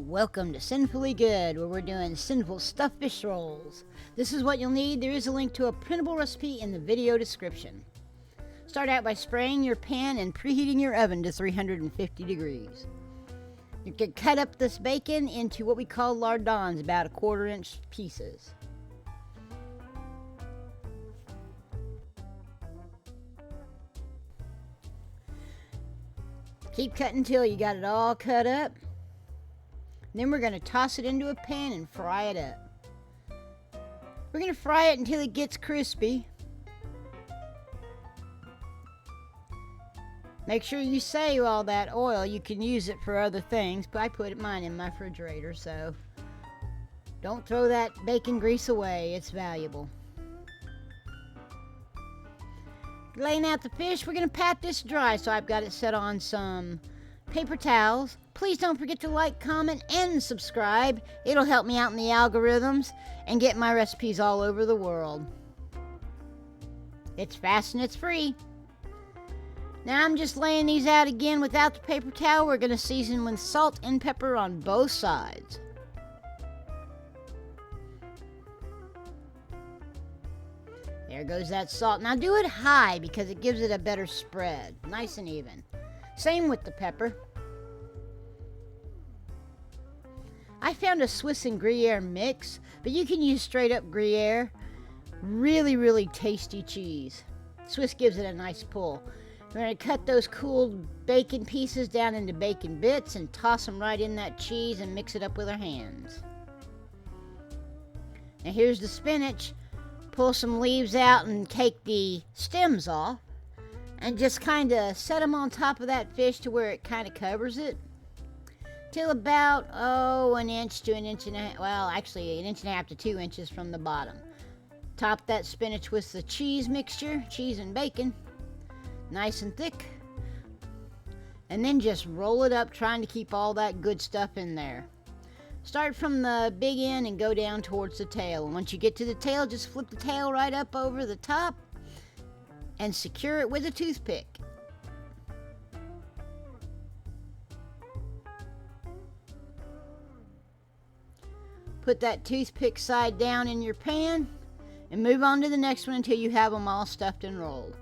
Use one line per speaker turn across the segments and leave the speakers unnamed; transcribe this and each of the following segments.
Welcome to Sinfully Good, where we're doing sinful stuffed fish rolls. This is what you'll need. There is a link to a printable recipe in the video description. Start out by spraying your pan and preheating your oven to 350 degrees. You can cut up this bacon into what we call lardons, about 1/4 inch pieces. Keep cutting until you got it all cut up. Then we're going to toss it into a pan and fry it up. We're going to fry it until it gets crispy. Make sure you save all that oil. You can use it for other things, but I put mine in my refrigerator, so don't throw that bacon grease away. It's valuable. Laying out the fish, we're going to pat this dry, so I've got it set on some paper towels. Please don't forget to like, comment, and subscribe. It'll help me out in the algorithms and get my recipes all over the world. It's fast and it's free. Now I'm just laying these out again without the paper towel. We're going to season with salt and pepper on both sides. There goes that salt. Now do it high because it gives it a better spread. Nice and even. Same with the pepper. I found a Swiss and Gruyere mix, but you can use straight up Gruyere. Really tasty cheese. Swiss gives it a nice pull. We're going to cut those cooled bacon pieces down into bacon bits and toss them right in that cheese and mix it up with our hands. Now here's the spinach. Pull some leaves out and take the stems off and just kind of set them on top of that fish to where it kind of covers it till about an inch to an inch and a half, well actually 1.5 inches to 2 inches from the bottom. Top that spinach with the cheese mixture, cheese and bacon, nice and thick, and then just roll it up, trying to keep all that good stuff in there. Start from the big end and go down towards the tail. And once you get to the tail, just flip the tail right up over the top and secure it with a toothpick. Put that toothpick side down in your pan and move on to the next one until you have them all stuffed and rolled.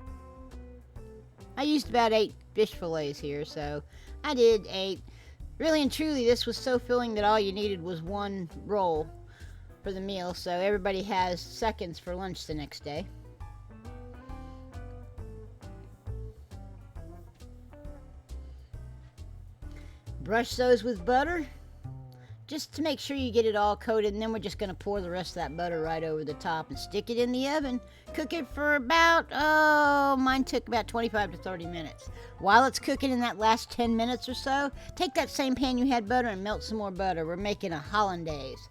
I used about 8 fish fillets here, so I did 8. Really and truly, this was so filling that all you needed was one roll for the meal, so everybody has seconds for lunch the next day. Brush those with butter, just to make sure you get it all coated, and then we're just going to pour the rest of that butter right over the top and stick it in the oven. Cook it for about, mine took about 25 to 30 minutes. While it's cooking in that last 10 minutes or so, take that same pan you had butter and melt some more butter. We're making a hollandaise.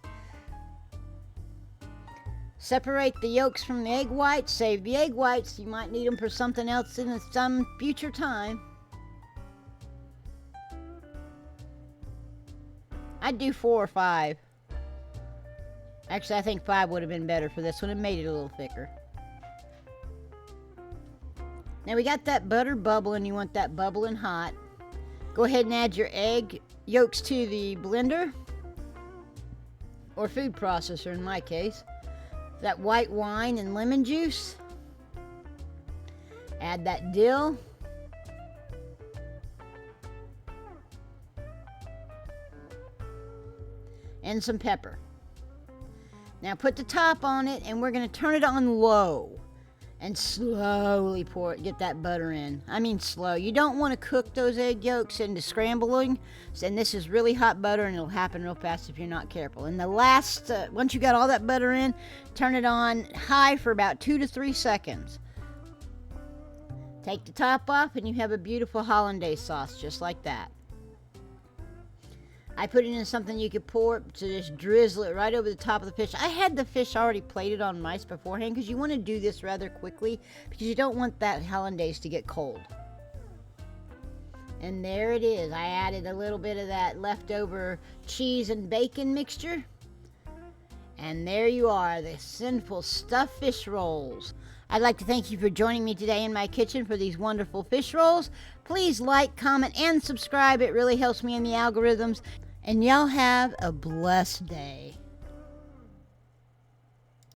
Separate the yolks from the egg whites. Save the egg whites. You might need them for something else in some future time. I'd do 4 or 5. Actually, I think 5 would have been better for this one. It made it a little thicker. Now we got that butter bubbling. You want that bubbling hot. Go ahead and add your egg yolks to the blender, or food processor in my case. That white wine and lemon juice. Add that dill. And some pepper. Now put the top on it, and we're going to turn it on low and slowly get that butter in. I mean slow. You don't want to cook those egg yolks into scrambling, and this is really hot butter, and it'll happen real fast if you're not careful. And the last, once you got all that butter in, turn it on high for about 2 to 3 seconds. Take the top off, and you have a beautiful hollandaise sauce just like that. I put it in something you could pour to just drizzle it right over the top of the fish. I had the fish already plated on rice beforehand because you want to do this rather quickly because you don't want that hollandaise to get cold. And there it is. I added a little bit of that leftover cheese and bacon mixture. And there you are, the Cynful stuffed fish rolls. I'd like to thank you for joining me today in my kitchen for these wonderful fish rolls. Please like, comment, and subscribe. It really helps me in the algorithms. And y'all have a blessed day.